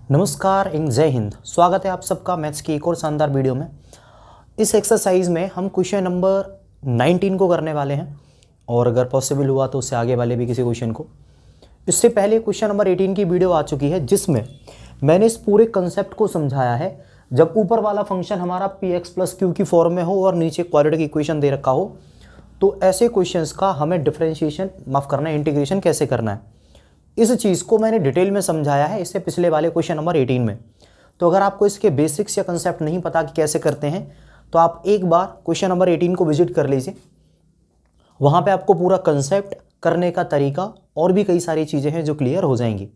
नमस्कार एंड जय हिंद। स्वागत है आप सबका मैथ्स की एक और शानदार वीडियो में। इस एक्सरसाइज में हम क्वेश्चन नंबर 19 को करने वाले हैं और अगर पॉसिबल हुआ तो उससे आगे वाले भी किसी क्वेश्चन को। इससे पहले क्वेश्चन नंबर 18 की वीडियो आ चुकी है जिसमें मैंने इस पूरे कंसेप्ट को समझाया है। जब ऊपर वाला फंक्शन हमारा px प्लस क्यू की फॉर्म में हो और नीचे क्वाड्रेटिक इक्वेशन दे रखा हो तो ऐसे क्वेश्चंस का हमें डिफरेंशिएशन इंटीग्रेशन कैसे करना है, इस चीज़ को मैंने डिटेल में समझाया है इससे पिछले वाले क्वेश्चन नंबर 18 में। तो अगर आपको इसके बेसिक्स या कंसेप्ट नहीं पता कि कैसे करते हैं तो आप एक बार क्वेश्चन नंबर 18 को विजिट कर लीजिए। वहाँ पे आपको पूरा कंसेप्ट, करने का तरीका और भी कई सारी चीज़ें हैं जो क्लियर हो जाएंगी।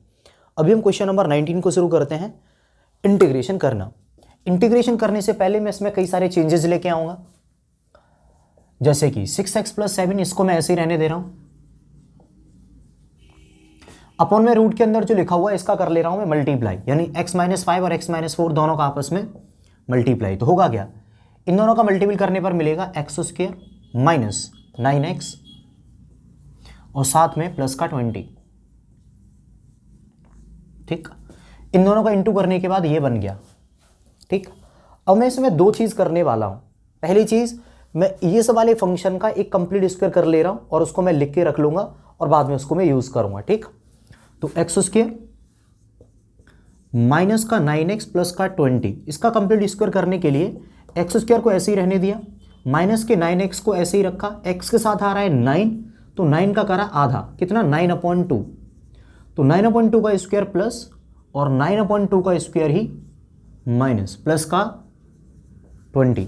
अभी हम क्वेश्चन नंबर 19 को शुरू करते हैं, इंटीग्रेशन करना। इंटीग्रेशन करने से पहले मैं इसमें कई सारे चेंजेस लेके आऊँगा, जैसे कि 6x प्लस 7 इसको मैं ऐसे ही रहने दे रहा हूँ। अपॉन में रूट के अंदर जो लिखा हुआ है इसका कर ले रहा हूं मैं मल्टीप्लाई, यानी x माइनस 5 और x माइनस 4 दोनों का आपस में मल्टीप्लाई। तो होगा क्या, इन दोनों का मल्टीपल करने पर मिलेगा एक्स स्क्वायर माइनस 9x और साथ में प्लस का 20। ठीक, इन दोनों का इंटू करने के बाद ये बन गया। ठीक, अब मैं इसमें दो चीज करने वाला हूं। पहली चीज, मैं ये सब वाले फंक्शन का एक कंप्लीट स्क्वायर कर ले रहा हूं और उसको मैं लिख के रख लूंगा और बाद में उसको मैं यूज करूंगा। ठीक, तो एक्स स्क्वायर माइनस का 9x प्लस का 20, इसका कंप्लीट स्क्वायर करने के लिए एक्स स्क्वायर को ऐसे ही रहने दिया, माइनस के 9x को ऐसे ही रखा, x के साथ आ रहा है 9 तो 9 का करा आधा, कितना 9/2। तो 9/2 का स्क्वायर प्लस और 9/2 का स्क्वायर ही माइनस प्लस का 20।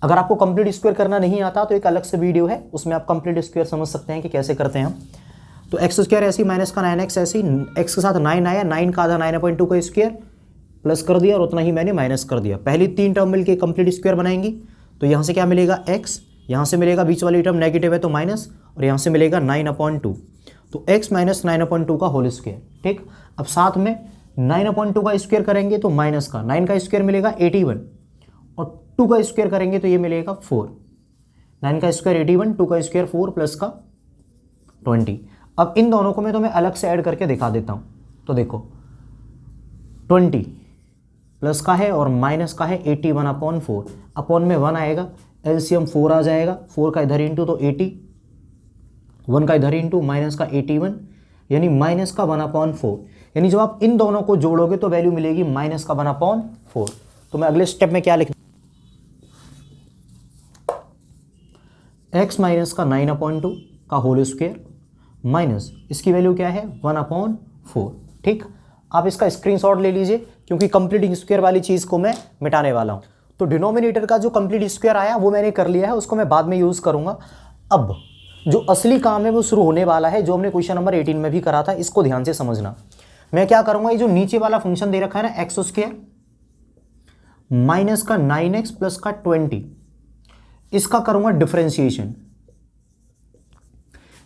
अगर आपको कंप्लीट स्क्वायर करना नहीं आता तो एक अलग से वीडियो है, उसमें आप कंप्लीट स्क्वायर समझ सकते हैं कि कैसे करते हैं हम। तो एक्स स्क्वायर ऐसी माइनस का 9x ऐसी, एक्स के साथ 9 आया, 9 का आधा 9/2 का स्क्वायर प्लस कर दिया और उतना ही मैंने माइनस कर दिया। पहली तीन टर्म मिलके कंप्लीट स्क्वायर बनाएंगी। तो यहाँ से क्या मिलेगा x, यहाँ से मिलेगा बीच वाली टर्म नेगेटिव है तो माइनस, और यहाँ से मिलेगा 9/2। तो x माइनस 9/2 का होल स्क्वायर। ठीक, अब साथ में 9/2 का स्क्वायर करेंगे तो माइनस का 9 का स्क्वायर मिलेगा 81 और 2 का स्क्वायर करेंगे तो ये मिलेगा 4। 9 का स्क्वायर 81, 2 का स्क्वायर 4 प्लस का 20। अब इन दोनों को मैं तुम्हें अलग से ऐड करके दिखा देता हूं। तो देखो 20 प्लस का है और माइनस का है 81/4, अपॉन में 1 आएगा, एलसीएम 4 आ जाएगा, 4 का इधर इंटू तो 80, 1 का इधर इंटू माइनस का 81 यानी माइनस का 1/4। यानी जब आप इन दोनों को जोड़ोगे तो वैल्यू मिलेगी माइनस का 1/4। तो मैं अगले स्टेप में क्या लिख, x माइनस का 9/2 का होल स्क्वायर माइनस इसकी वैल्यू क्या है 1/4। ठीक, आप इसका स्क्रीनशॉट ले लीजिए क्योंकि कंप्लीट स्क्वायर वाली चीज को मैं मिटाने वाला हूं। तो डिनोमिनेटर का जो कंप्लीट स्क्वायर आया वो मैंने कर लिया है, उसको मैं बाद में यूज करूंगा। अब जो असली काम है वो शुरू होने वाला है, जो हमने क्वेश्चन नंबर 18 में भी करा था। इसको ध्यान से समझना। मैं क्या करूंगा, ये जो नीचे वाला फंक्शन दे रखा है ना एक्स स्क्वायर माइनस का 9x प्लस का 20, इसका करूंगा डिफरेंशिएशन।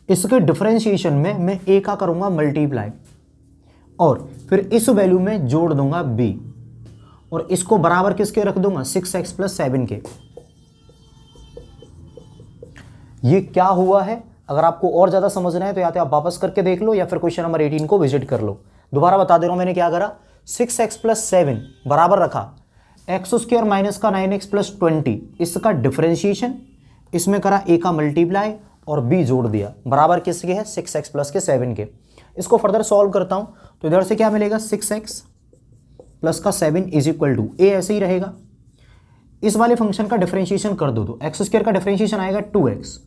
इसके डिफरेंशिएशन में मैं a का करूंगा मल्टीप्लाई और फिर इस वैल्यू में जोड़ दूंगा b और इसको बराबर किसके रख दूंगा 6x प्लस 7 के। ये क्या हुआ है, अगर आपको और ज्यादा समझना है तो या तो आप वापस करके देख लो या फिर क्वेश्चन नंबर 18 को विजिट कर लो। दोबारा बता दे रहा हूं मैंने क्या करा, 6x प्लस 7 बराबर रखा एक्स स्क्वायर माइनस का 9x प्लस 20, इसका डिफरेंशिएशन, इसमें करा a का मल्टीप्लाई और b जोड़ दिया, बराबर किसके है 6x प्लस के 7 के। इसको फर्दर सॉल्व करता हूं तो इधर से क्या मिलेगा 6x प्लस का 7 इज इक्वल टू a ऐसे ही रहेगा। इस वाले फंक्शन का डिफरेंशिएशन कर दो तो एक्स स्क्वायर का डिफरेंशिएशन आएगा 2x,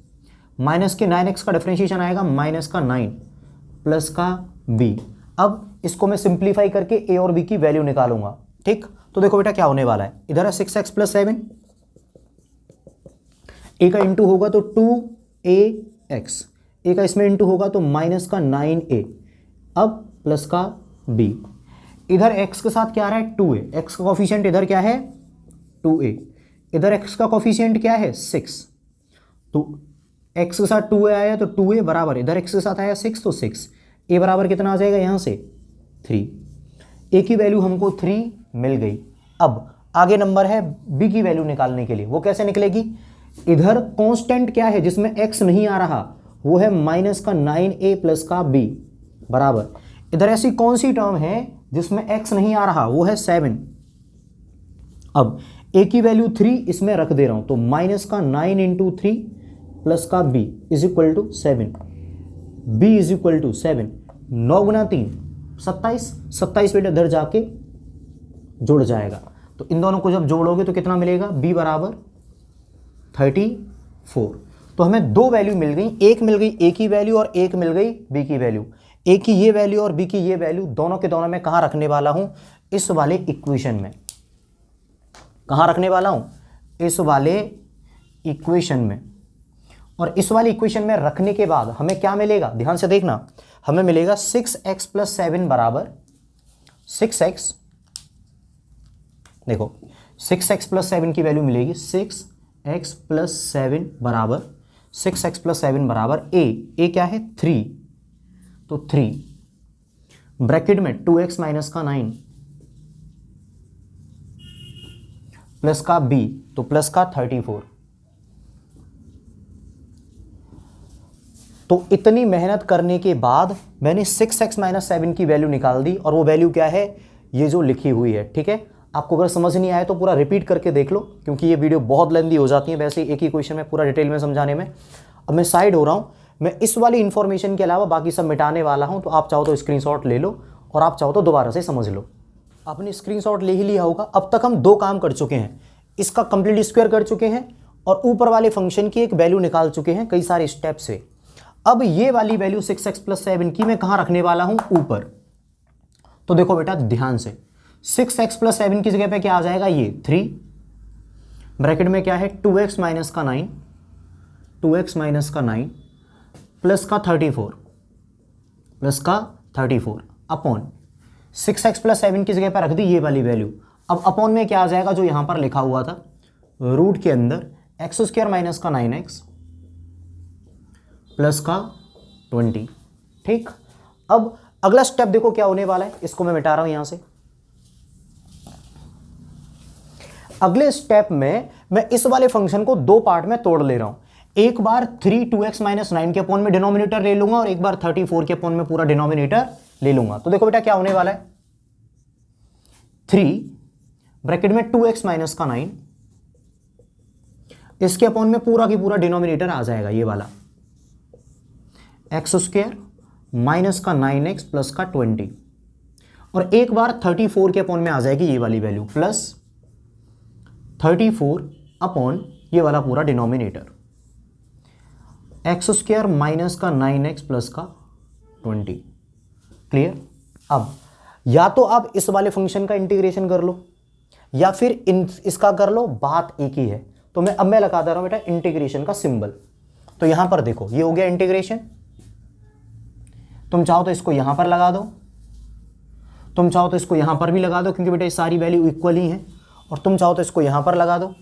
माइनस के 9x का डिफरेंशिएशन आएगा माइनस का 9 प्लस का b। अब इसको मैं सिंप्लीफाई करके a और b की वैल्यू निकालूंगा। ठीक, तो देखो बेटा क्या होने वाला है, इधर है 6x प्लस 7, a का इंटू होगा तो 2ax, a का इसमें इंटू होगा तो माइनस का 9a, अब प्लस का b। इधर x के साथ क्या आ रहा है 2a, x का कोफिशिएंट इधर क्या है 2a, इधर x का कोफिशिएंट क्या है 6, तो x के साथ 2a आया तो 2a बराबर, इधर x के साथ आया 6 तो 6, a बराबर कितना आ जाएगा यहां से 3। a की वैल्यू हमको 3 मिल गई। अब आगे नंबर है b की वैल्यू निकालने के लिए, वो कैसे निकलेगी, इधर कांस्टेंट क्या है जिसमें x नहीं आ रहा, वो है माइनस का 9a प्लस का b बराबर, इधर ऐसी कौन सी टर्म है जिसमें x नहीं आ रहा वो है 7। अब a की वैल्यू 3 इसमें रख दे रहा हूं, तो माइनस का 9 इंटू 3 प्लस का b is equal to 7। b is equal to 7। 9 गुना 3 27, 27 बेटा इधर जाके जुड़ जाएगा। तो इन दोनों को जब जोड़ोगे तो कितना मिलेगा, b बराबर 34। तो हमें दो वैल्यू मिल गई, एक मिल गई a की वैल्यू और एक मिल गई b की वैल्यू। a की ये वैल्यू और b की ये वैल्यू दोनों के दोनों मैं कहाँ रखने वाला हूं, इस वाले इक्वेशन में। कहाँ रखने वाला हूं, इस वाले इक्वेशन में। और इस वाले इक्वेशन में रखने के बाद हमें क्या मिलेगा, ध्यान से देखना, हमें मिलेगा 6x प्लस 7 बराबर 6x, देखो 6x प्लस 7 की वैल्यू मिलेगी 6x प्लस 7 बराबर 6x प्लस 7 बराबर a क्या है 3, तो 3 ब्रैकेट में 2x माइनस का 9 प्लस का b, तो प्लस का 34। तो इतनी मेहनत करने के बाद मैंने 6x माइनस 7 की वैल्यू निकाल दी, और वो वैल्यू क्या है, ये जो लिखी हुई है। ठीक है, आपको अगर समझ नहीं आए तो पूरा रिपीट करके देख लो, क्योंकि ये वीडियो बहुत लेंदी हो जाती है वैसे एक ही क्वेश्चन में पूरा डिटेल में समझाने में। अब मैं साइड हो रहा हूँ, मैं इस वाली इंफॉर्मेशन के अलावा बाकी सब मिटाने वाला हूँ, तो आप चाहो तो स्क्रीनशॉट ले लो और आप चाहो तो दोबारा से समझ लो। आपने स्क्रीनशॉट ले ही लिया होगा। अब तक हम दो काम कर चुके हैं, इसका कंप्लीट स्क्वायर कर चुके हैं और ऊपर वाले फंक्शन की एक वैल्यू निकाल चुके हैं कई सारे स्टेप से। अब ये वाली वैल्यू 6x प्लस 7 की मैं कहाँ रखने वाला हूँ, ऊपर। तो देखो बेटा ध्यान से, 6x प्लस 7 की जगह पे क्या आ जाएगा, ये 3 ब्रैकेट में क्या है 2x माइनस का 9, 2x माइनस का 9 प्लस का 34, प्लस का 34 अपॉन 6x प्लस 7 की जगह पर रख दी ये वाली वैल्यू। अब अपॉन में क्या आ जाएगा, जो यहां पर लिखा हुआ था रूट के अंदर एक्स स्क्वायर माइनस का 9x प्लस का 20। ठीक, अब अगला स्टेप देखो क्या होने वाला है, इसको मैं मिटा रहा हूं यहां से। अगले स्टेप में मैं इस वाले फंक्शन को दो पार्ट में तोड़ ले रहा हूं। एक बार 3 2x माइनस 9 के अपॉन में डिनोमिनेटर ले लूंगा और एक बार 34 के अपॉन में पूरा डिनोमिनेटर ले लूंगा। तो देखो बेटा क्या होने वाला है, 3 ब्रैकेट में 2x माइनस का 9, इसके अपॉन में पूरा की पूरा डिनोमिनेटर आ जाएगा ये वाला एक्स स्क्वायर माइनस का 9x प्लस का 20, और एक बार 34 के अपॉन में आ जाएगी ये वाली वैल्यू प्लस 34 अपॉन ये वाला पूरा डिनोमिनेटर एक्स स्क्वायर माइनस का 9x प्लस का 20। क्लियर। अब या तो आप इस वाले फंक्शन का इंटीग्रेशन कर लो या फिर इसका कर लो, बात एक ही है। तो अब मैं लगा दे रहा हूं बेटा इंटीग्रेशन का सिंबल। तो यहां पर देखो ये हो गया इंटीग्रेशन, तुम चाहो तो इसको यहां पर लगा दो, तुम चाहो तो इसको यहां पर भी लगा दो, क्योंकि बेटा ये सारी वैल्यू इक्वल ही है, और तुम चाहो तो इसको यहां पर लगा दो।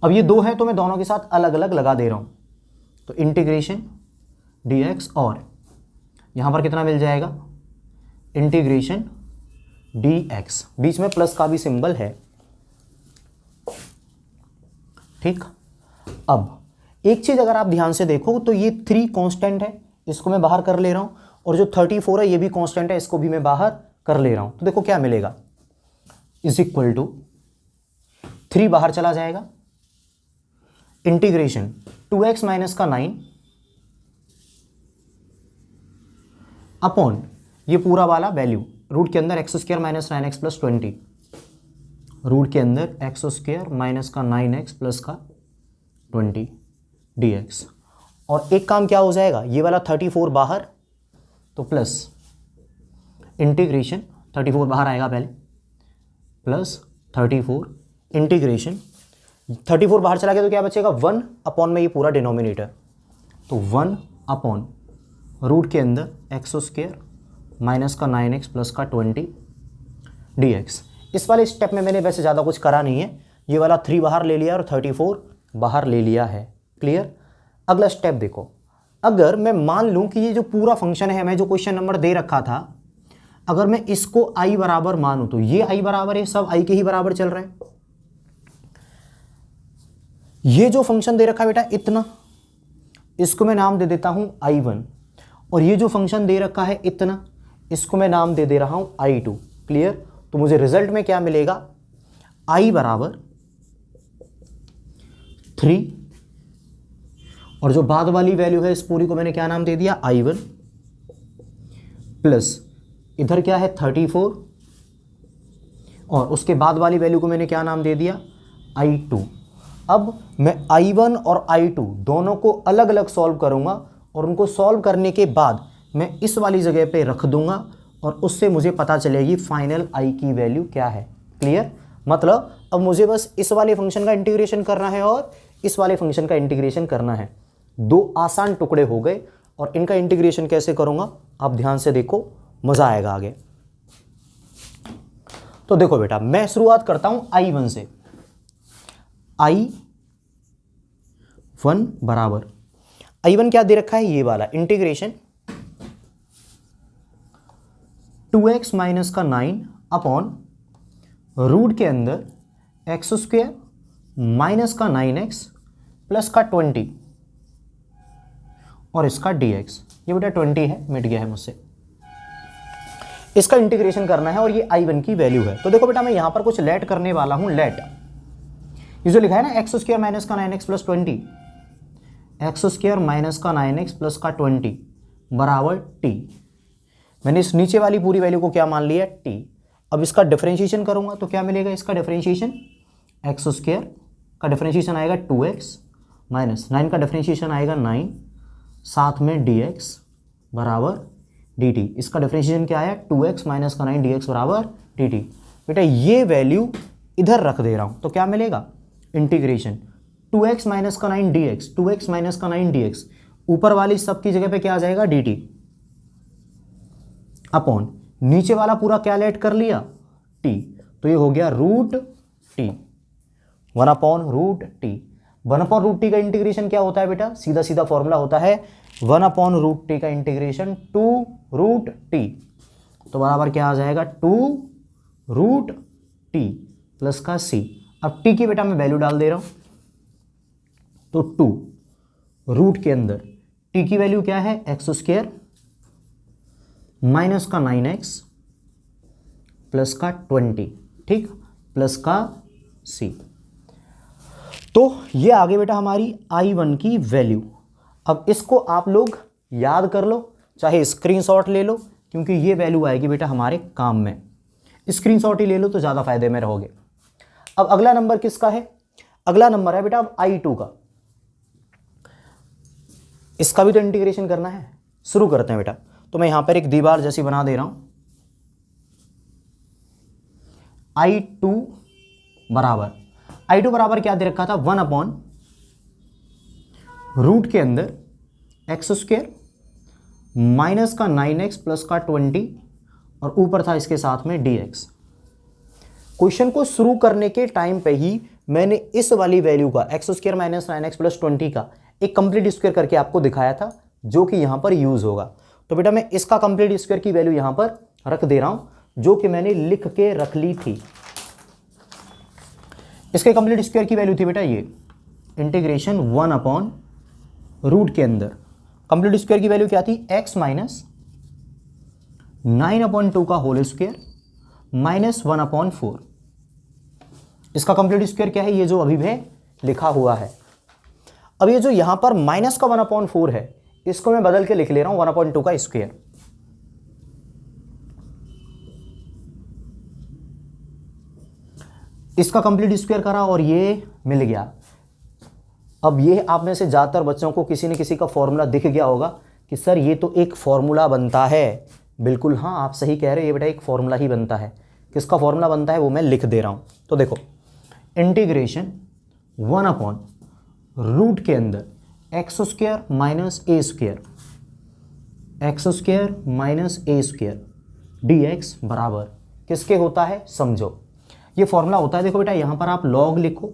अब ये दो है तो मैं दोनों के साथ अलग अलग लगा दे रहा हूं। तो इंटीग्रेशन dx और यहां पर कितना मिल जाएगा, इंटीग्रेशन dx, बीच में प्लस का भी सिंबल है। ठीक, अब एक चीज अगर आप ध्यान से देखो तो ये 3 कांस्टेंट है, इसको मैं बाहर कर ले रहा हूं, और जो 34 है ये भी कांस्टेंट है, इसको भी मैं बाहर कर ले रहा हूं। तो देखो क्या मिलेगा, इज इक्वल टू 3 बाहर चला जाएगा, इंटीग्रेशन 2x माइनस का 9 अपॉन ये पूरा वाला वैल्यू रूट के अंदर x square minus 9x plus 20, root के अंदर एक्स स्क्वायर माइनस का 9x प्लस का 20 dx। और एक काम क्या हो जाएगा, ये वाला 34 बाहर, तो प्लस इंटीग्रेशन 34 बाहर आएगा पहले, प्लस 34 इंटीग्रेशन 34 बाहर चला गया तो क्या बचेगा, 1 अपॉन में ये पूरा डिनोमिनेटर, तो 1 अपॉन रूट के अंदर एक्स स्क्वायर माइनस का 9x प्लस का 20 dx। इस वाले स्टेप में मैंने वैसे ज़्यादा कुछ करा नहीं है, ये वाला 3 बाहर ले लिया और 34 बाहर ले लिया है। क्लियर। अगला स्टेप देखो, अगर मैं मान लूँ कि ये जो पूरा फंक्शन है, हमें जो क्वेश्चन नंबर दे रखा था, अगर मैं इसको i बराबर मानूँ तो ये i बराबर है, सब i के ही बराबर चल रहा है। ये जो फंक्शन दे रखा है बेटा इतना, इसको मैं नाम दे देता हूं i1, और ये जो फंक्शन दे रखा है इतना, इसको मैं नाम दे रहा हूं I2। क्लियर? तो मुझे रिजल्ट में क्या मिलेगा, I बराबर 3 और जो बाद वाली वैल्यू है इस पूरी को मैंने क्या नाम दे दिया, I1 प्लस इधर क्या है 34 और उसके बाद वाली वैल्यू को मैंने क्या नाम दे दिया, I2। अब मैं I1 और I2 दोनों को अलग अलग सॉल्व करूंगा और उनको सॉल्व करने के बाद मैं इस वाली जगह पे रख दूंगा और उससे मुझे पता चलेगी फाइनल I की वैल्यू क्या है। क्लियर? मतलब अब मुझे बस इस वाले फंक्शन का इंटीग्रेशन करना है और इस वाले फंक्शन का इंटीग्रेशन करना है। दो आसान टुकड़े हो गए और इनका इंटीग्रेशन कैसे करूंगा आप ध्यान से देखो, मजा आएगा आगे। तो देखो बेटा, मैं शुरुआत करता हूं I1 से। I1 बराबर, I1 क्या दे रखा है, ये वाला इंटीग्रेशन 2x माइनस का 9 अपॉन रूट के अंदर एक्स स्क्वायर माइनस का 9x प्लस का 20 और इसका dx। ये बेटा 20 है, मिट गया है मुझसे। इसका इंटीग्रेशन करना है और ये I1 की वैल्यू है। तो देखो बेटा, मैं यहां पर कुछ लेट करने वाला हूं। लेट, ये जो लिखा है ना एक्स स्क्वायर माइनस का 9x plus 20, x square minus का 9x प्लस का 20 बराबर t। मैंने इस नीचे वाली पूरी वैल्यू को क्या मान लिया, t। अब इसका डिफरेंशिएशन करूंगा तो क्या मिलेगा, इसका डिफरेंशिएशन एक्स स्क्वायर का डिफरेंशिएशन आएगा 2x माइनस 9 का डिफरेंशिएशन आएगा 9 साथ में dx बराबर dt। इसका डिफरेंशिएशन क्या आया, 2x माइनस का 9 dx बराबर dt। बेटा ये वैल्यू इधर रख दे रहा हूं तो क्या मिलेगा, इंटीग्रेशन 2x माइनस का 9 dx, 2x माइनस का 9 dx, ऊपर वाली सब की जगह पे क्या आ जाएगा, dt अपॉन नीचे वाला पूरा क्या लेट कर लिया, t। तो ये हो गया root t, 1 upon root t। 1 upon root t का इंटीग्रेशन क्या होता है बेटा, सीधा सीधा फॉर्मूला होता है 1 अपॉन रूट t का इंटीग्रेशन 2 रूट t। तो बराबर क्या आ जाएगा, 2 रूट t प्लस का c। अब t की बेटा मैं वैल्यू डाल दे रहा हूं, तो 2 रूट के अंदर t की वैल्यू क्या है, एक्स स्क्वायर माइनस का 9x प्लस का 20, ठीक, प्लस का c। तो ये आगे बेटा हमारी I1 की वैल्यू। अब इसको आप लोग याद कर लो, चाहे स्क्रीनशॉट ले लो, क्योंकि ये वैल्यू आएगी बेटा हमारे काम में। स्क्रीनशॉट ही ले लो तो ज़्यादा फायदे में रहोगे। अब अगला नंबर किसका है, अगला नंबर है बेटा अब I2 का। इसका भी तो इंटीग्रेशन करना है। शुरू करते हैं बेटा। तो मैं यहां पर एक दीवार जैसी बना दे रहा हूं। I2 बराबर क्या दे रखा था, 1 अपॉन रूट के अंदर एक्स स्क्वायर माइनस का 9x प्लस का 20 और ऊपर था इसके साथ में dx। क्वेश्चन को शुरू करने के टाइम पे ही मैंने इस वाली वैल्यू का x square minus 9x plus 20 का एक कंप्लीट स्क्वायर करके आपको दिखाया था, जो कि यहां पर यूज होगा। तो बेटा मैं इसका कंप्लीट स्क्वायर की वैल्यू यहां पर रख दे रहा हूं, जो कि मैंने लिख के रख ली थी। इसके कंप्लीट स्क्वायर की वैल्यू थी बेटा ये इंटीग्रेशन 1 अपॉन रूट के अंदर कंप्लीट स्क्वायर की वैल्यू क्या थी, x माइनस 9 अपॉन 2 का होल स्क्वायर माइनस 1 अपॉन 4। इसका कंप्लीट स्क्वायर क्या है, ये जो अभी भी लिखा हुआ है। अब ये जो यहां पर माइनस का 1 अपॉन 4 है, इसको मैं बदल के लिख ले रहा हूं 1 अपॉन 2 का स्क्वायर। इसका कंप्लीट स्क्वायर करा और ये मिल गया। अब ये आप में से ज़्यादातर बच्चों को किसी न किसी का फॉर्मूला दिख गया होगा कि सर ये तो एक फॉर्मूला बनता है। बिल्कुल हाँ, आप सही कह रहे हो, ये बेटा एक फॉर्मूला ही बनता है। किसका फॉर्मूला बनता है वो मैं लिख दे रहा हूँ। तो देखो इंटीग्रेशन 1 अपॉन रूट के अंदर एक्स स्क्वायर माइनस ए स्क्वायर, एक्स स्क्वायर माइनस ए स्क्वायर dx बराबर किसके होता है, समझो ये फॉर्मूला होता है। देखो बेटा यहाँ पर आप लॉग लिखो,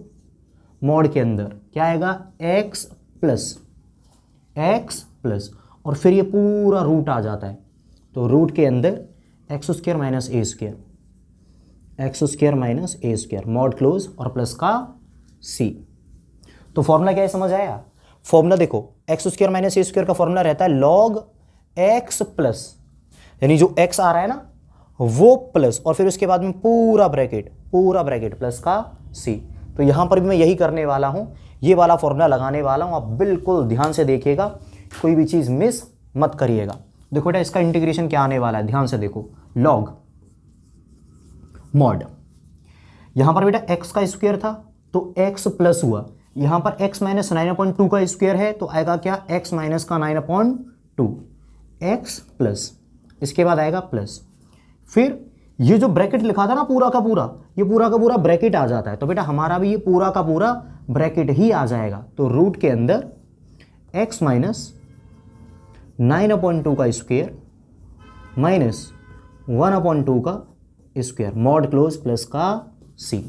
मॉड के अंदर क्या आएगा x प्लस और फिर ये पूरा रूट आ जाता है। तो रूट के अंदर एक्स स्क्वायर माइनस ए स्क्वायर, एक्स स्क्वायर माइनस ए स्क्वायर मॉड क्लोज और प्लस का c। तो फॉर्मूला क्या है, समझ आया। फॉर्मूला देखो एक्स स्क्वायर माइनस ए स्क्वायर का फॉर्मूला रहता है लॉग x प्लस यानी जो x आ रहा है ना वो प्लस और फिर उसके बाद में पूरा ब्रैकेट प्लस का c। तो यहां पर भी मैं यही करने वाला हूं, ये वाला फॉर्मूला लगाने वाला हूं। आप बिल्कुल ध्यान से देखिएगा, कोई भी चीज मिस मत करिएगा। देखो बेटा इसका इंटीग्रेशन क्या आने वाला है, ध्यान से देखो, लॉग मॉड, यहां पर बेटा x का स्क्वायर था तो x प्लस हुआ, यहां पर x माइनस 9/2 का स्क्वायर है तो आएगा क्या, x माइनस का 9/2 x प्लस, इसके बाद आएगा प्लस, फिर ये जो ब्रैकेट लिखा था ना पूरा का पूरा, ये पूरा का पूरा ब्रैकेट आ जाता है। तो बेटा हमारा भी ये पूरा का पूरा ब्रैकेट ही आ जाएगा। तो रूट के अंदर x माइनस 9/2 का स्क्वायर माइनस 1/2 का स्क्वायर मॉड क्लोज प्लस का c।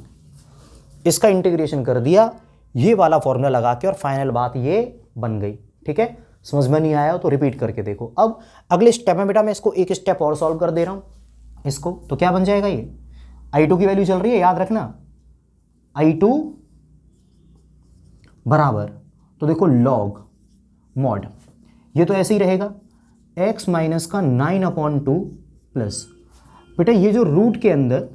इसका इंटीग्रेशन कर दिया ये वाला फॉर्मूला लगा के और फाइनल बात ये बन गई। ठीक है, समझ में नहीं आया हो तो रिपीट करके देखो। अब अगले स्टेप में बेटा मैं इसको एक स्टेप और सॉल्व कर दे रहा हूं इसको, तो क्या बन जाएगा, ये I2 की वैल्यू चल रही है, याद रखना I2 बराबर, तो देखो लॉग मॉड, ये तो ऐसे ही रहेगा x माइनस का 9/2 प्लस, बेटा ये जो रूट के अंदर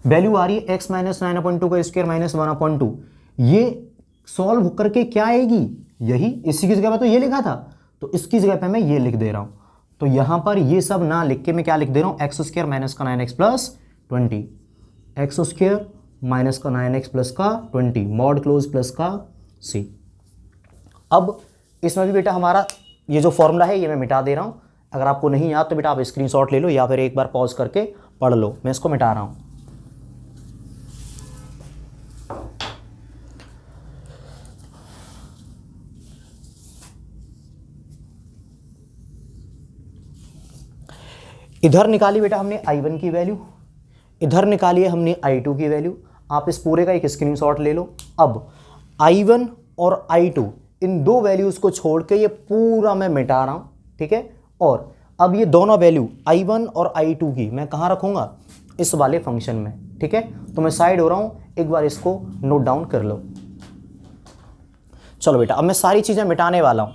वैल्यू आ रही है x माइनस 9/2 का स्क्वायर माइनस 1/2, ये सॉल्व करके क्या आएगी, यही, इसी की जगह पर तो ये लिखा था तो इसकी जगह पे मैं ये लिख दे रहा हूं। तो यहां पर ये सब ना लिख के मैं क्या लिख दे रहा हूं, एक्स स्क्वायर माइनस का 9x plus 20, x square minus का 9x प्लस का 20 मॉड क्लोज प्लस का c। अब इसमें भी बेटा हमारा ये जो फॉर्मूला है ये मैं मिटा दे रहा हूं। अगर आपको नहीं याद तो बेटा आप स्क्रीनशॉट ले लो या फिर एक बार पॉज करके पढ़ लो, मैं इसको मिटा रहा हूं। इधर निकाली बेटा हमने I1 की वैल्यू, इधर निकाली है हमने I2 की वैल्यू। आप इस पूरे का एक स्क्रीनशॉट ले लो। अब I1 और I2 इन दो वैल्यूज को छोड़ के ये पूरा मैं मिटा रहा हूं। ठीक है, और अब ये दोनों वैल्यू I1 और I2 की मैं कहां रखूंगा, इस वाले फंक्शन में। ठीक है, तो मैं साइड हो रहा हूं, एक बार इसको नोट डाउन कर लो। चलो बेटा अब मैं सारी चीजें मिटाने वाला हूं।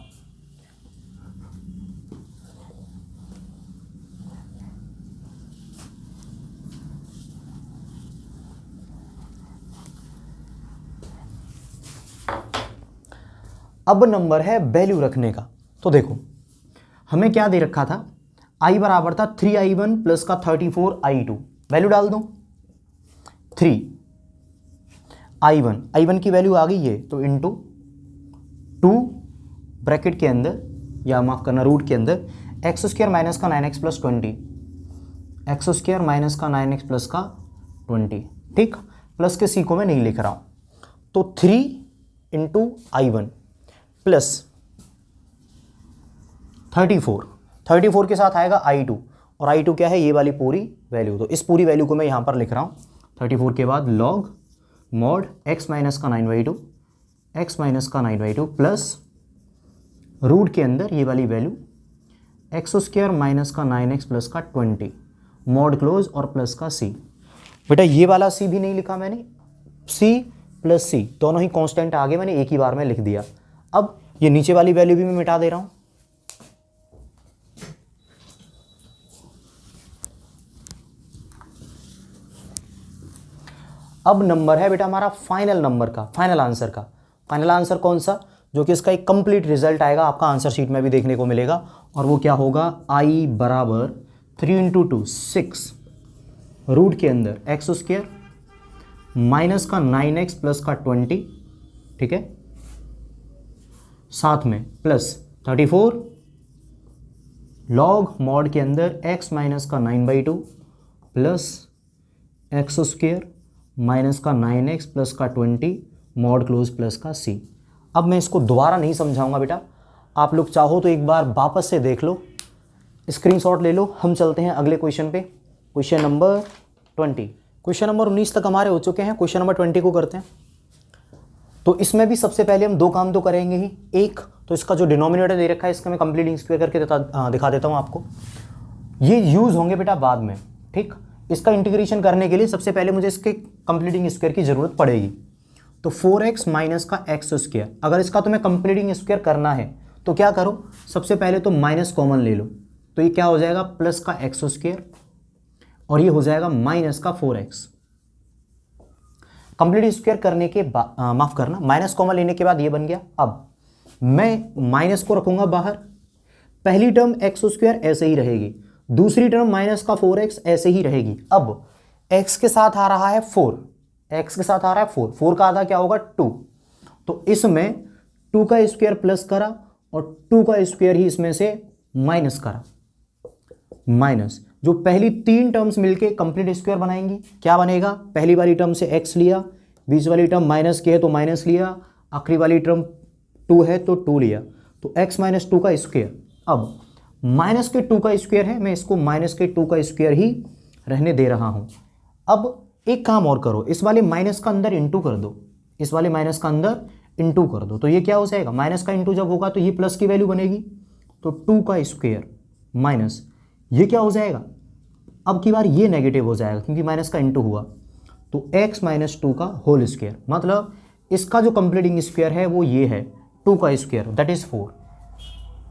अब नंबर है वैल्यू रखने का। तो देखो हमें क्या दे रखा था, I बराबर था 3I1 प्लस का 34I2, वैल्यू डाल दो 3I1, I1 की वैल्यू आ गई है तो इंटू 2 ब्रैकेट के अंदर या माफ करना रूट के अंदर एक्स स्क्वायर माइनस का 9x plus 20, x square minus का 9x प्लस का 20। ठीक, प्लस के सी को मैं नहीं लिख रहा हूं, तो 3 इंटू I1 प्लस 34 के साथ आएगा I2, और I2 क्या है, ये वाली पूरी वैल्यू। तो इस पूरी वैल्यू को मैं यहां पर लिख रहा हूं 34 के बाद लॉग मॉड x माइनस का 9/2, x माइनस का 9/2 प्लस रूट के अंदर ये वाली वैल्यू एक्स स्क्वायर माइनस का 9x प्लस का 20 मॉड क्लोज और प्लस का c। बेटा ये वाला c भी नहीं लिखा मैंने, c प्लस c दोनों ही कांस्टेंट आगे मैंने एक ही बार में लिख दिया। अब ये नीचे वाली वैल्यू भी मैं मिटा दे रहा हूं। अब नंबर है बेटा हमारा फाइनल नंबर का, फाइनल आंसर का। फाइनल आंसर कौन सा, जो कि इसका एक कंप्लीट रिजल्ट आएगा, आपका आंसर शीट में भी देखने को मिलेगा। और वो क्या होगा, I बराबर 3 इंटू 2 6 रूट के अंदर एक्स स्क्वायर माइनस का 9x प्लस का 20, ठीक है, साथ में प्लस 34 लॉग मॉड के अंदर x माइनस का 9/2 प्लस एक्स स्क्वायर माइनस का 9x प्लस का 20 मॉड क्लोज प्लस का c। अब मैं इसको दोबारा नहीं समझाऊंगा बेटा, आप लोग चाहो तो एक बार वापस से देख लो, स्क्रीनशॉट ले लो। हम चलते हैं अगले क्वेश्चन पे, क्वेश्चन नंबर 20। क्वेश्चन नंबर 19 तक हमारे हो चुके हैं, क्वेश्चन नंबर 20 को करते हैं। तो इसमें भी सबसे पहले हम दो काम तो करेंगे ही। एक तो इसका जो डिनोमिनेटर दे रखा है इसका मैं कंप्लीट स्क्वायर करके दिखा देता हूँ आपको। ये यूज़ होंगे बेटा बाद में, ठीक। इसका इंटीग्रेशन करने के लिए सबसे पहले मुझे इसके कंप्लीटिंग स्क्वायर की ज़रूरत पड़ेगी। तो 4x माइनस का एक्स स्क्वायर, अगर इसका तुम्हें कंप्लीटिंग स्क्वायर करना है तो क्या करो, सबसे पहले तो माइनस कॉमन ले लो, तो ये क्या हो जाएगा प्लस का एक्स स्क्वायर और ये हो जाएगा माइनस का 4x। कंप्लीट स्क्वायर करने के बाद माफ करना, माइनस कॉमन लेने के बाद ये बन गया। अब मैं माइनस को रखूंगा बाहर, पहली टर्म एक्स स्क्वायर ऐसे ही रहेगी, दूसरी टर्म माइनस का 4x ऐसे ही रहेगी। अब x के साथ आ रहा है 4, x के साथ आ रहा है 4, 4 का आधा क्या होगा 2, तो इसमें 2 का स्क्वायर प्लस करा और 2 का स्क्वायर ही इसमें से माइनस करा, माइनस जो पहली तीन टर्म्स मिलके कंप्लीट स्क्वायर बनाएंगी। क्या बनेगा, पहली वाली टर्म से x लिया, बीच वाली टर्म माइनस की है तो माइनस लिया, आखिरी वाली टर्म 2 है तो 2 लिया, तो x माइनस 2 का स्क्वायर। अब माइनस के 2 का स्क्वायर है, मैं इसको माइनस के 2 का स्क्वायर ही रहने दे रहा हूं। अब एक काम और करो, इस वाले माइनस का अंदर इंटू कर दो, इस वाले माइनस का अंदर इंटू कर दो, तो ये क्या हो जाएगा, माइनस का इंटू जब होगा तो ये प्लस की वैल्यू बनेगी, तो 2 का स्क्वायर माइनस ये क्या हो जाएगा, अब की बार ये नेगेटिव हो जाएगा क्योंकि माइनस का इंटू हुआ, तो x माइनस 2 का होल स्क्वायर, मतलब इसका जो कंप्लीटिंग स्क्वायर है वो ये है 2 का स्क्वायर, दैट इज 4।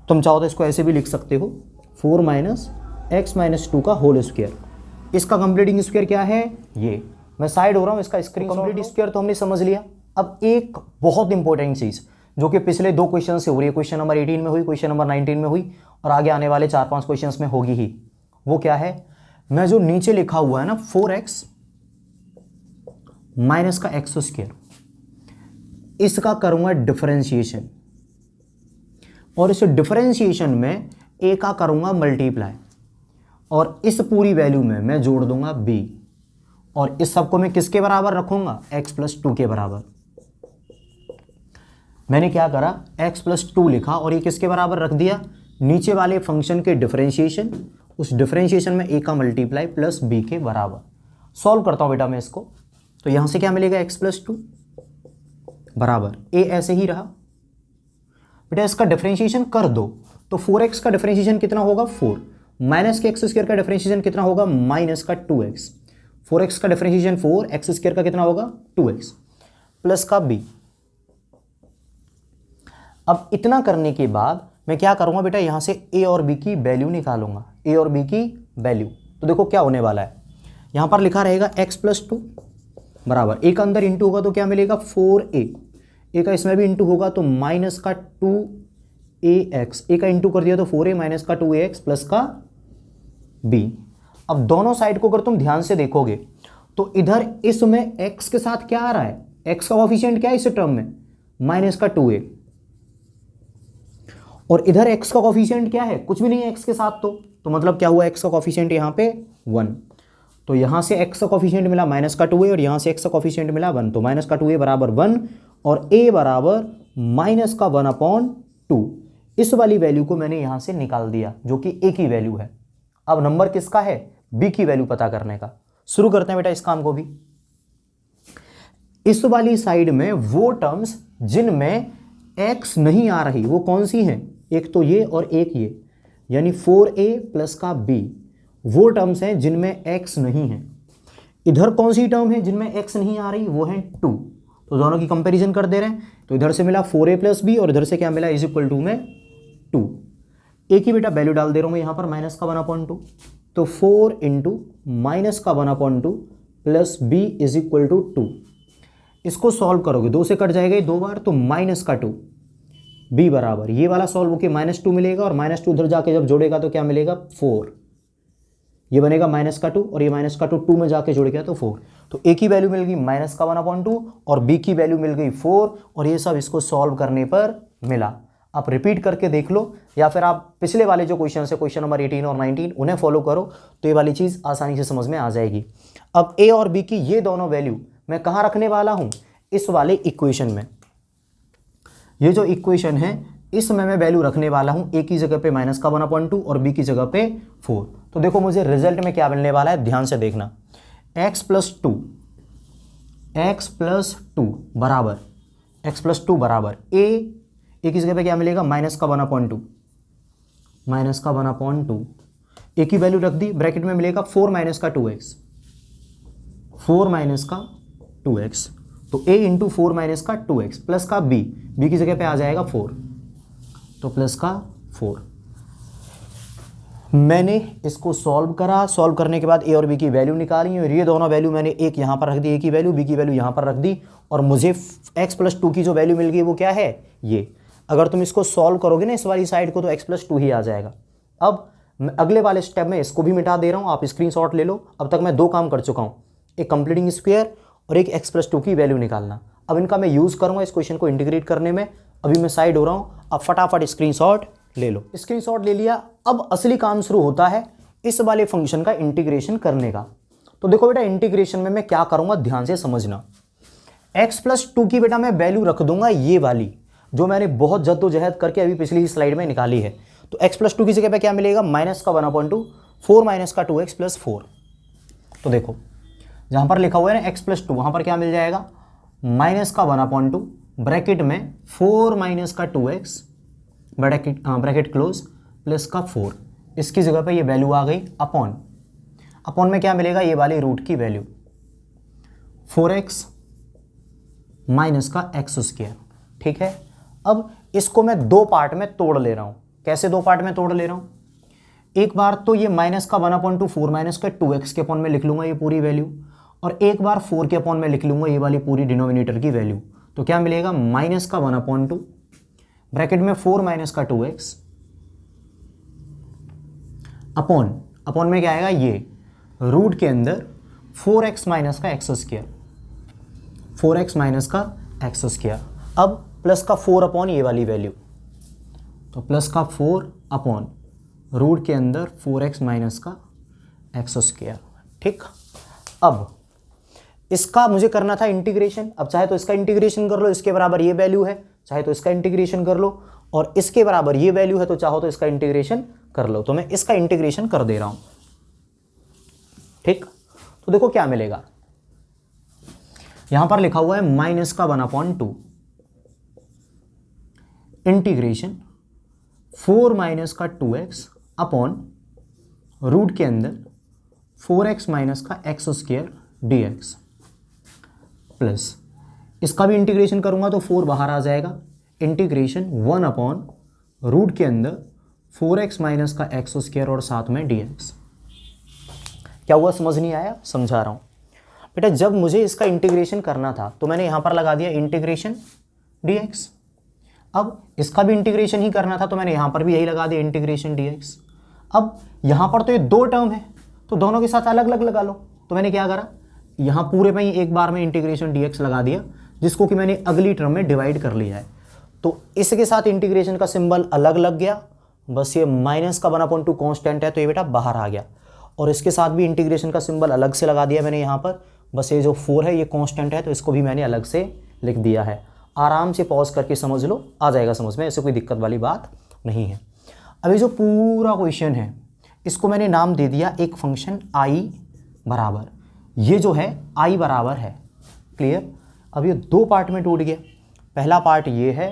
तुम चाहो तो इसको ऐसे भी लिख सकते हो, 4 माइनस एक्स माइनस 2 का होल स्क्वायर। इसका कंप्लीटिंग स्क्वायर क्या है, ये मैं साइड हो रहा हूँ, इसका स्क्रीन कंप्लीट स्क्वायर तो हमने समझ लिया। अब एक बहुत इंपॉर्टेंट चीज़ जो कि पिछले 2 क्वेश्चन से हो रही है, क्वेश्चन नंबर 18 में हुई, क्वेश्चन नंबर 19 में हुई और आगे आने वाले 4-5 क्वेश्चन में होगी ही, वो क्या है, मैं जो नीचे लिखा हुआ है ना 4x माइनस का एक्स स्क्वायर, इसका करूंगा डिफरेंशिएशन और इस डिफरेंशिएशन में a का करूंगा मल्टीप्लाई और इस पूरी वैल्यू में मैं जोड़ दूंगा b और इस सबको मैं किसके बराबर रखूंगा, x प्लस 2 के बराबर। मैंने क्या करा, x प्लस 2 लिखा और ये किसके बराबर रख दिया, नीचे वाले फंक्शन के डिफरेंशिएशन, उस डिफरेंशिएशन में a का मल्टीप्लाई प्लस b के बराबर। सॉल्व करता हूं बेटा मैं इसको, तो यहां से क्या मिलेगा, x प्लस 2 बराबर a ऐसे ही रहा। बेटा इसका डिफरेंशिएशन कर दो, तो 4x का डिफरेंशिएशन कितना होगा 4, माइनस के एक्स स्क्वायर का डिफरेंशिएशन कितना होगा माइनस का 2x, 4x का डिफरेंशिएशन 4, एक्स स्क्वायर का कितना होगा 2x प्लस का b। अब इतना करने के बाद मैं क्या करूंगा बेटा, यहां से a और b की वैल्यू निकालूंगा, a और b की वैल्यू। तो देखो क्या होने वाला है, यहां पर लिखा रहेगा x प्लस 2 बराबर a का अंदर इंटू होगा तो क्या मिलेगा 4a, a का इसमें भी इंटू होगा तो माइनस का 2ax, a का इंटू कर दिया तो 4a माइनस का 2ax प्लस का b। अब दोनों साइड को अगर तुम ध्यान से देखोगे तो इधर इसमें x के साथ क्या आ रहा है, x का कोएफिशिएंट क्या है इस टर्म में माइनस का 2a, और इधर x का कोएफिशिएंट क्या है, कुछ भी नहीं है x के साथ, तो मतलब क्या हुआ, x का कोएफिशिएंट यहाँ पे 1, तो यहाँ से x का कोएफिशिएंट मिला माइनस का 2a और यहाँ से x का कोएफिशिएंट मिला 1, तो माइनस का 2a बराबर 1 और a बराबर माइनस का 1/2। इस वाली वैल्यू को मैंने यहाँ से निकाल दिया जो कि a की वैल्यू है। अब नंबर किसका है, b की वैल्यू पता करने का। शुरू करते हैं बेटा इस काम को भी। इस वाली साइड में वो टर्म्स जिनमें x नहीं आ रही वो कौन सी हैं, एक तो ये और एक ये, यानी 4a प्लस का b वो टर्म्स हैं जिनमें x नहीं है। इधर कौन सी टर्म है जिनमें x नहीं आ रही, वो है 2, तो दोनों की कंपैरिजन कर दे रहे हैं, तो इधर से मिला 4a प्लस b और इधर से क्या मिला इज इक्वल टू में 2। a की बेटा वैल्यू डाल दे रहा हूं मैं यहाँ पर माइनस का 1/2, तो 4 इंटू माइनस का 1/2 plus b is equal to 2। इसको सॉल्व करोगे 2 से कट जाएगा 2 बार, तो माइनस का 2 b बराबर ये वाला सॉल्व होकर -2 मिलेगा और -2 उधर जाके जब जोड़ेगा तो क्या मिलेगा 4, ये बनेगा माइनस का 2 और ये माइनस का 2 में जाके जुड़ गया तो 4, तो a की वैल्यू मिल गई माइनस का 1/2 और b की वैल्यू मिल गई 4 और ये सब इसको सॉल्व करने पर मिला। आप रिपीट करके देख लो या फिर आप पिछले वाले जो क्वेश्चन है क्वेश्चन नंबर 18 और 19 उन्हें फॉलो करो तो ये वाली चीज़ आसानी से समझ में आ जाएगी। अब a और b की ये दोनों वैल्यू मैं कहाँ रखने वाला हूँ, इस वाले इक्वेशन में। ये जो इक्वेशन है इसमें मैं वैल्यू रखने वाला हूँ, a की जगह पे माइनस का 1/2 और b की जगह पे 4। तो देखो मुझे रिजल्ट में क्या मिलने वाला है, ध्यान से देखना, x प्लस 2 बराबर a की जगह पे क्या मिलेगा माइनस का 1/2, a की वैल्यू रख दी, ब्रैकेट में मिलेगा 4 माइनस का 2x, तो a इंटू 4 माइनस का 2x प्लस का b की जगह पे आ जाएगा 4, तो प्लस का 4। मैंने इसको सॉल्व करा, सॉल्व करने के बाद ए और बी की वैल्यू निकाली और ये दोनों वैल्यू मैंने एक यहाँ पर रख दी, ए की वैल्यू, बी की वैल्यू यहाँ पर रख दी और मुझे x+2 की जो वैल्यू मिल गई वो क्या है, ये। अगर तुम इसको सॉल्व करोगे ना इस वाली साइड को तो x+2 ही आ जाएगा। अब मैं अगले वाले स्टेप में इसको भी मिटा दे रहा हूँ, आप स्क्रीनशॉट ले लो। अब तक मैं दो काम कर चुका हूँ, एक कंप्लीटिंग स्क्वायर और एक x+2 की वैल्यू निकालना। अब इनका मैं यूज़ करूँगा इस क्वेश्चन को इंटीग्रेट करने में। अभी मैं साइड हो रहा हूँ, अब फटाफट स्क्रीनशॉट ले लो। स्क्रीनशॉट ले लिया। अब असली काम शुरू होता है इस वाले फंक्शन का इंटीग्रेशन करने का। तो देखो बेटा, इंटीग्रेशन में मैं क्या करूँगा ध्यान से समझना। x+2 की बेटा मैं वैल्यू रख दूंगा ये वाली, जो मैंने बहुत जद्दोजहद करके अभी पिछली स्लाइड में निकाली है। तो x+2 की जगह पे क्या मिलेगा, माइनस का 1/2, 4 माइनस का 2x + 4। तो देखो जहाँ पर लिखा हुआ है ना x+2, वहाँ पर क्या मिल जाएगा, माइनस का 1/2 ब्रैकेट में 4 माइनस का 2x ब्रैकेट क्लोज प्लस का 4। इसकी जगह पे ये वैल्यू आ गई अपॉन में क्या मिलेगा, ये वाली रूट की वैल्यू 4x माइनस का x²। ठीक है। अब इसको मैं दो पार्ट में तोड़ ले रहा हूँ। कैसे दो पार्ट में तोड़ ले रहा हूँ, एक बार तो ये माइनस का 1/2 4 माइनस का 2x के अपॉन में लिख लूँगा ये पूरी वैल्यू, और एक बार 4 के अपॉन में लिख लूँगा ये वाली पूरी डिनोमिनेटर की वैल्यू। तो क्या मिलेगा, माइनस का 1/2 ब्रैकेट में 4 माइनस का 2x अपॉन में क्या आएगा, ये रूट के अंदर 4x माइनस का x², 4x माइनस का x²। अब प्लस का 4 अपॉन ये वाली वैल्यू, तो प्लस का 4 अपॉन रूट के अंदर 4x माइनस का x²। ठीक। अब इसका मुझे करना था इंटीग्रेशन। अब चाहे तो इसका इंटीग्रेशन कर लो, इसके बराबर ये वैल्यू है, चाहे तो इसका इंटीग्रेशन कर लो, और इसके बराबर ये वैल्यू है तो चाहो तो इसका इंटीग्रेशन कर लो। तो मैं इसका इंटीग्रेशन कर दे रहा हूं। ठीक। तो देखो क्या मिलेगा, यहां पर लिखा हुआ है माइनस का 1/2 इंटीग्रेशन 4 माइनस का 2x अपॉन रूट के अंदर 4x माइनस का x² dx प्लस इसका भी इंटीग्रेशन करूंगा तो 4 बाहर आ जाएगा, इंटीग्रेशन 1 अपॉन रूट के अंदर 4x माइनस का x² और साथ में dx। क्या हुआ, समझ नहीं आया, समझा रहा हूं बेटा। जब मुझे इसका इंटीग्रेशन करना था तो मैंने यहां पर लगा दिया इंटीग्रेशन dx। अब इसका भी इंटीग्रेशन ही करना था तो मैंने यहां पर भी यही लगा दिया इंटीग्रेशन dx। अब यहां पर तो ये दो टर्म है तो दोनों के साथ अलग अलग लगा लो। तो मैंने क्या करा, यहां पूरे में ही एक बार में इंटीग्रेशन dx लगा दिया, जिसको कि मैंने अगली टर्म में डिवाइड कर लिया है। तो इसके साथ इंटीग्रेशन का सिंबल अलग लग गया, बस ये माइनस का 1/2 कांस्टेंट है तो ये बेटा बाहर आ गया, और इसके साथ भी इंटीग्रेशन का सिंबल अलग से लगा दिया मैंने यहाँ पर, बस ये जो 4 है ये कांस्टेंट है तो इसको भी मैंने अलग से लिख दिया है। आराम से पॉज करके समझ लो, आ जाएगा समझ में, ऐसे कोई दिक्कत वाली बात नहीं है। अभी जो पूरा क्वेश्चन है इसको मैंने नाम दे दिया एक फंक्शन i बराबर, ये जो है i बराबर है। क्लियर। अब ये दो पार्ट में टूट गया, पहला पार्ट ये है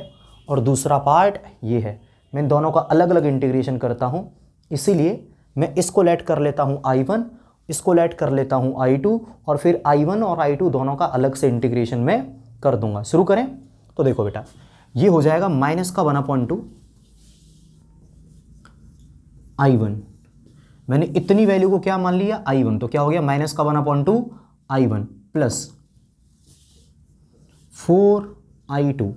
और दूसरा पार्ट ये है। मैं दोनों का अलग अलग इंटीग्रेशन करता हूँ, इसीलिए मैं इसको लेट कर लेता हूँ i1, इसको लेट कर लेता हूँ i2, और फिर i1 और i2 दोनों का अलग से इंटीग्रेशन में कर दूंगा। शुरू करें। तो देखो बेटा, ये हो जाएगा माइनस का 1/2 i1, मैंने इतनी वैल्यू को क्या मान लिया, i1, तो क्या हो गया माइनस का 1/2 i1 प्लस 4 i2,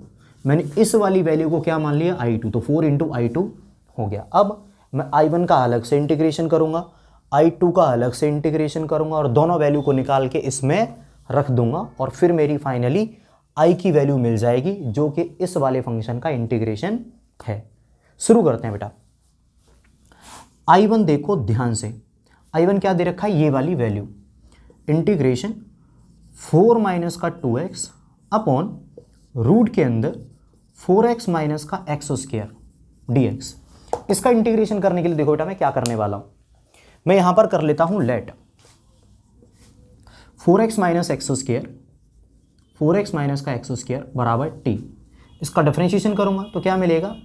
मैंने इस वाली वैल्यू को क्या मान लिया, i2, तो 4 × i2 हो गया। अब मैं i1 का अलग से इंटीग्रेशन करूंगा, i2 का अलग से इंटीग्रेशन करूंगा और दोनों वैल्यू को निकाल के इसमें रख दूंगा, और फिर मेरी फाइनली i की वैल्यू मिल जाएगी जो कि इस वाले फंक्शन का इंटीग्रेशन है। शुरू करते हैं बेटा। i1 देखो ध्यान से, i1 क्या दे रखा है, ये वाली वैल्यू, इंटीग्रेशन 4 माइनस का 2x अपॉन रूट के अंदर 4x माइनस का x² dx। इसका इंटीग्रेशन करने के लिए देखो बेटा मैं क्या करने वाला हूं, मैं यहां पर कर लेता हूं late 4x minus x² 4x minus का x² बराबर t। इसका डिफरेंशिएशन करूंगा तो क्या मिलेगा,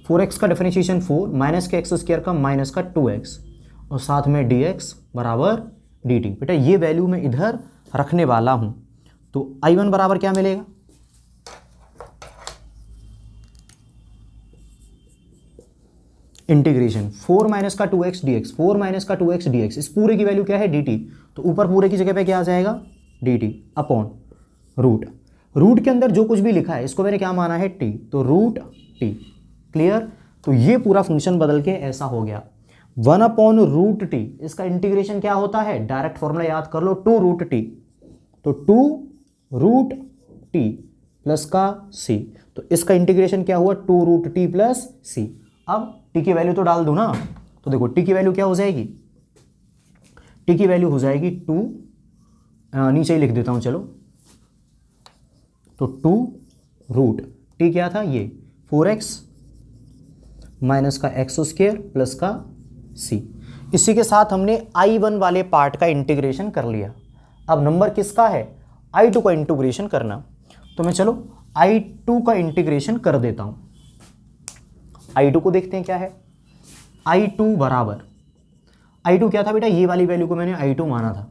4x का डिफरेंशिएशन 4 माइनस के x² का माइनस का 2x और साथ में dx बराबर dt। बेटा ये वैल्यू मैं इधर रखने वाला हूं, तो i1 बराबर क्या मिलेगा, इंटीग्रेशन 4 माइनस का 2x dx, 4 माइनस का 2x dx, इस पूरे की वैल्यू क्या है dt, तो ऊपर पूरे की जगह पे क्या आ जाएगा dt अपॉन रूट, रूट के अंदर जो कुछ भी लिखा है इसको मैंने क्या माना है t, तो रूट t। क्लियर? तो ये पूरा फंक्शन बदल के ऐसा हो गया 1 अपॉन रूट टी। इसका इंटीग्रेशन क्या होता है, डायरेक्ट फॉर्मूला याद कर लो, 2 रूट टी, तो 2 रूट टी प्लस का c, तो इसका इंटीग्रेशन क्या हुआ 2 रूट टी प्लस c। अब t की वैल्यू तो डाल दो ना, तो देखो t की वैल्यू क्या हो जाएगी, t की वैल्यू हो जाएगी 2, नीचे ही लिख देता हूं चलो, तो 2 रूट t क्या था ये 4x माइनस का एक्स स्क्वायर प्लस का c। इसी के साथ हमने I1 वाले पार्ट का इंटीग्रेशन कर लिया। अब नंबर किसका है, I2 का इंटीग्रेशन करना, तो मैं चलो I2 का इंटीग्रेशन कर देता हूं। I2 को देखते हैं क्या है, I2 बराबर, I2 क्या था बेटा, ये वाली वैल्यू को मैंने I2 माना था,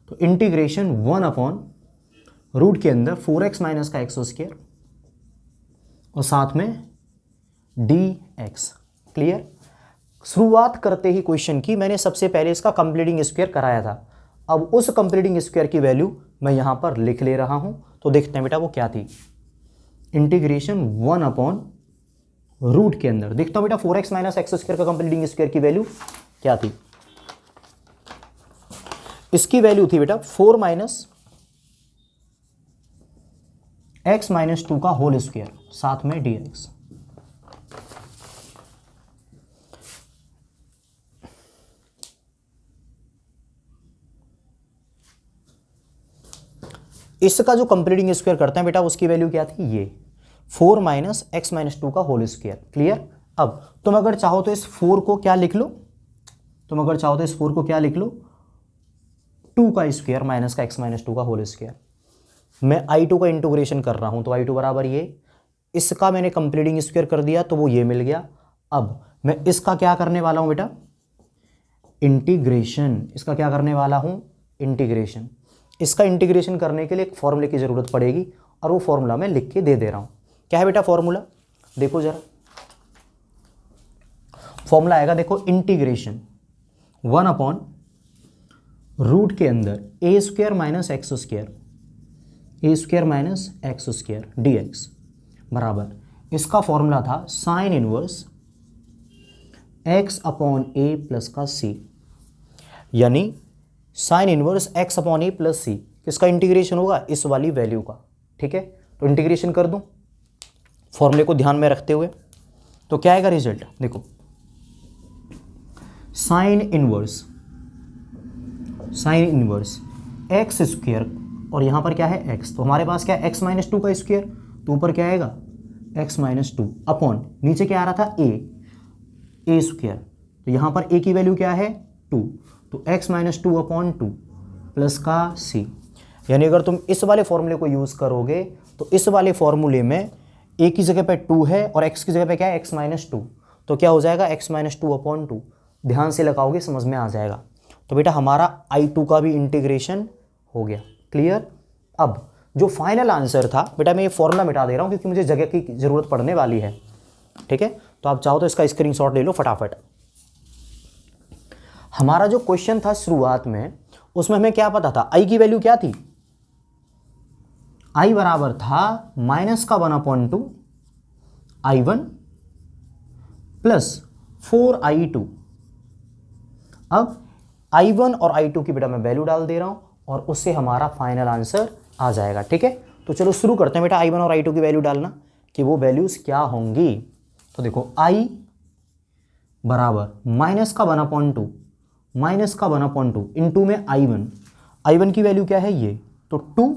तो इंटीग्रेशन 1 अपॉन रूट के अंदर 4x माइनस का एक्स स्क्वायर और साथ में dx। क्लियर? शुरुआत करते ही क्वेश्चन की मैंने सबसे पहले इसका कंप्लीटिंग स्क्वायर कराया था। अब उस कंप्लीटिंग स्क्वायर की वैल्यू मैं यहां पर लिख ले रहा हूं, तो देखते हैं बेटा वो क्या थी, इंटीग्रेशन 1 अपॉन रूट के अंदर, देखता हूं बेटा 4x माइनस एक्स स्क्वायर का कंप्लीटिंग स्क्वायर की वैल्यू क्या थी। इसकी वैल्यू थी बेटा 4 माइनस एक्स माइनस 2 का होल स्क्वायर साथ में dx। इसका जो कंप्लीटिंग स्क्वायर करते हैं बेटा उसकी वैल्यू क्या थी, ये 4 माइनस एक्स माइनस 2 का होल स्क्वायर। क्लियर? अब तुम अगर चाहो तो इस 4 को क्या लिख लो, तुम अगर चाहो तो इस 4 को क्या लिख लो, 2 का स्क्वायर माइनस का एक्स माइनस 2 का होल स्क्वायर। मैं I2 का इंटीग्रेशन कर रहा हूं, तो I2 बराबर ये, इसका मैंने कंप्लीटिंग स्क्वायर कर दिया तो वो ये मिल गया। अब मैं इसका क्या करने वाला हूं बेटा, इंटीग्रेशन, इसका क्या करने वाला हूं, इंटीग्रेशन। इसका इंटीग्रेशन करने के लिए एक फॉर्मूले की जरूरत पड़ेगी और वो फॉर्मूला मैं लिख के दे रहा हूं। क्या है बेटा फॉर्मूला, देखो जरा, फॉर्मूला आएगा देखो, इंटीग्रेशन 1 अपॉन रूट के अंदर a square minus x square, a square minus x square dx बराबर, इसका फॉर्मूला था sine inverse x upon a plus का c, यानी sine inverse x upon a plus c, किसका इंटीग्रेशन होगा, इस वाली वैल्यू का। ठीक है, तो इंटीग्रेशन कर दूं फॉर्मूले को ध्यान में रखते हुए, तो क्या आएगा रिजल्ट, देखो साइन इनवर्स एक्स स्क्वायर और यहां पर क्या है x, तो हमारे पास क्या है x माइनस 2 का स्क्वायर, तो ऊपर क्या आएगा x माइनस 2 अपॉन नीचे क्या आ रहा था ए स्क्वायर, तो यहां पर a की वैल्यू क्या है 2, तो x माइनस 2 अपॉन 2 प्लस का c। यानी अगर तुम इस वाले फॉर्मूले को यूज करोगे तो इस वाले फॉर्मूले में a की जगह पे 2 है और x की जगह पे क्या है x माइनस 2, तो क्या हो जाएगा x माइनस 2 अपॉन 2। ध्यान से लगाओगे समझ में आ जाएगा। तो बेटा हमारा I2 का भी इंटीग्रेशन हो गया। क्लियर? अब जो फाइनल आंसर था बेटा, मैं ये फॉर्मूला मिटा दे रहा हूं क्योंकि मुझे जगह की जरूरत पड़ने वाली है। ठीक है, तो आप चाहो तो इसका स्क्रीनशॉट ले लो फटाफट। हमारा जो क्वेश्चन था शुरुआत में, उसमें हमें क्या पता था, I की वैल्यू क्या थी, I बराबर था माइनस का 1/2 I1 प्लस 4I2। अब I1 और I2 की बेटा मैं वैल्यू डाल दे रहा हूं और उससे हमारा फाइनल आंसर आ जाएगा। ठीक है, तो चलो शुरू करते हैं बेटा I1 और I2 की वैल्यू डालना कि वो वैल्यूज क्या होंगी। तो देखो I बराबर माइनस का 1/2 इनटू में I1 की वैल्यू क्या है ये, तो 2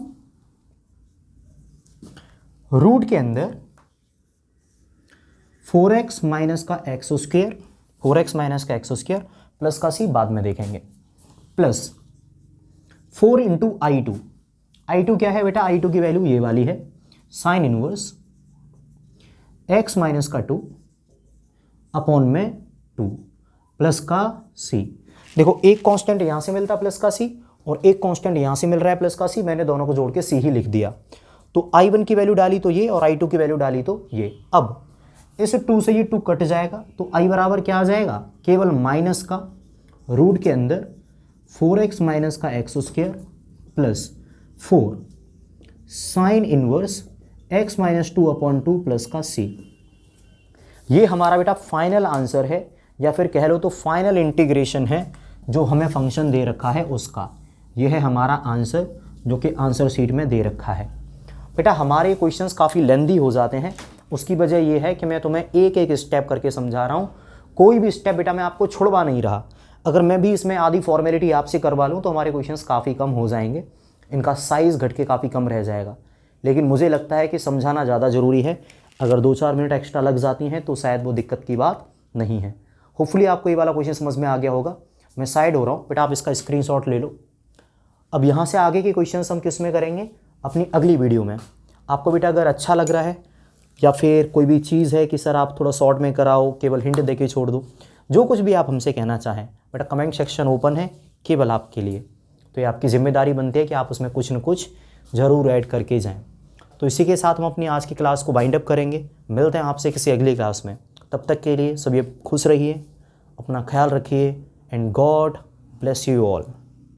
रूट के अंदर 4x माइनस का एक्स स्क्वायर प्लस का c बाद में देखेंगे, प्लस 4 इंटू I2 क्या है बेटा, I2 की वैल्यू ये वाली है, साइन इनवर्स x माइनस का 2 अपॉन में 2 प्लस का c। देखो एक कांस्टेंट यहां से मिलता है प्लस का c और एक कांस्टेंट यहां से मिल रहा है प्लस का c, मैंने दोनों को जोड़ के c ही लिख दिया। तो I1 की वैल्यू डाली तो ये और I2 की वैल्यू डाली तो ये। अब इस 2 से ये 2 कट जाएगा, तो आई बराबर क्या आ जाएगा, केवल माइनस का रूट के अंदर 4x माइनस का x square plus 4 sign inverse x minus 2/2 plus का c। ये हमारा बेटा फाइनल आंसर है, या फिर कह लो तो फाइनल इंटीग्रेशन है जो हमें फंक्शन दे रखा है उसका। यह है हमारा आंसर जो कि आंसर शीट में दे रखा है। बेटा हमारे क्वेश्चंस काफ़ी लेंदी हो जाते हैं, उसकी वजह यह है कि मैं तुम्हें एक एक स्टेप करके समझा रहा हूँ, कोई भी स्टेप बेटा मैं आपको छुड़वा नहीं रहा। अगर मैं भी इसमें आधी फॉर्मेलिटी आपसे करवा लूँ तो हमारे क्वेश्चंस काफ़ी कम हो जाएंगे, इनका साइज़ घट के काफ़ी कम रह जाएगा। लेकिन मुझे लगता है कि समझाना ज़्यादा ज़रूरी है, अगर 2-4 मिनट एक्स्ट्रा लग जाती हैं तो शायद वो दिक्कत की बात नहीं है। होपफुली आपको ये वाला क्वेश्चन समझ में आ गया होगा। मैं साइड हो रहा हूँ बेटा, आप इसका स्क्रीनशॉट ले लो। अब यहाँ से आगे के क्वेश्चंस हम किस में करेंगे, अपनी अगली वीडियो में। आपको बेटा अगर अच्छा लग रहा है या फिर कोई भी चीज़ है कि सर आप थोड़ा शॉर्ट में कराओ, केवल हिंट दे के छोड़ दो, जो कुछ भी आप हमसे कहना चाहें बेटा, कमेंट सेक्शन ओपन है केवल आपके लिए। तो ये आपकी जिम्मेदारी बनती है कि आप उसमें कुछ न कुछ ज़रूर ऐड करके जाएँ। तो इसी के साथ हम अपनी आज की क्लास को वाइंड अप करेंगे। मिलते हैं आपसे किसी अगली क्लास में, तब तक के लिए सभी खुश रहिए, अपना ख्याल रखिए, and God bless you all.